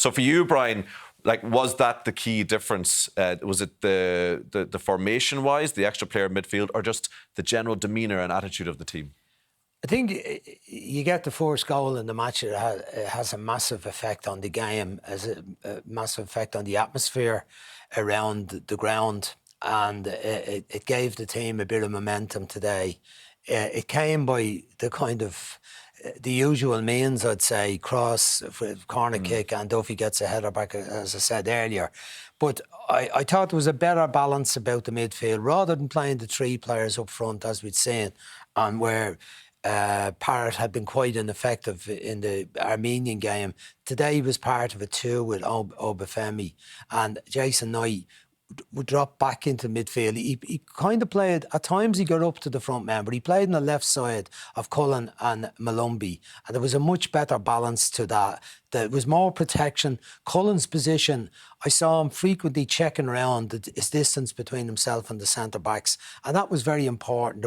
So for you, Brian, like, was that the key difference? Was it the formation-wise, the extra player midfield, or just the general demeanour and attitude of the team? I think you get the first goal in the match. It has a massive effect on the game, has a massive effect on the atmosphere around the ground, and it gave the team a bit of momentum today. It came by the kind of the usual means, I'd say, cross, corner kick, and Duffy gets a header back, as I said earlier. But I thought there was a better balance about the midfield, rather than playing the three players up front, as we'd seen, and where Parrott had been quite ineffective in the Armenian game. Today he was part of it too, with Obafemi, and Jason Knight would drop back into midfield. He kind of played, at times he got up to the front man, but he played on the left side of Cullen and Molumby, and there was a much better balance to that. There was more protection. Cullen's position, I saw him frequently checking around his distance between himself and the centre-backs, and that was very important.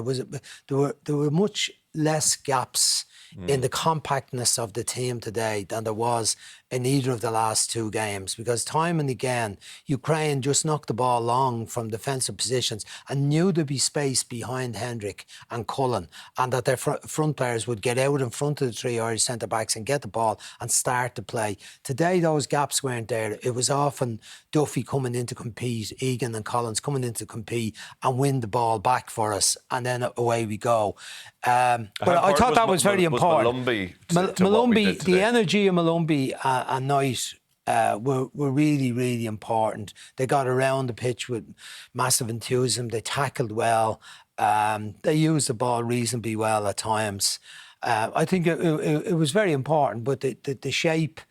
There were much less gaps in the compactness of the team today than there was in either of the last two games, because time and again Ukraine just knocked the ball long from defensive positions and knew there'd be space behind Hendrick and Cullen, and that their front players would get out in front of the three Irish centre-backs and get the ball and start to play. Today those gaps weren't there. It was often Duffy coming in to compete, Egan and Collins coming in to compete and win the ball back for us, and then away we go. But I thought that was very important. Molumby, the energy of Molumby and Knight were really, really important. They got around the pitch with massive enthusiasm. They tackled well. They used the ball reasonably well at times. I think it was very important, but the shape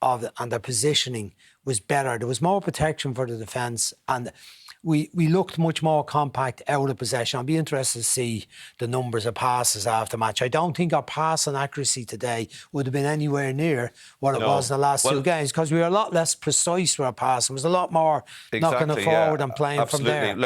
of it and their positioning was better. There was more protection for the defence, and we looked much more compact out of possession. I'll be interested to see the numbers of passes after match. I don't think our passing accuracy today would have been anywhere near what it was in the last two games, because we were a lot less precise with our passing. It was a lot more knocking it forward and playing from there.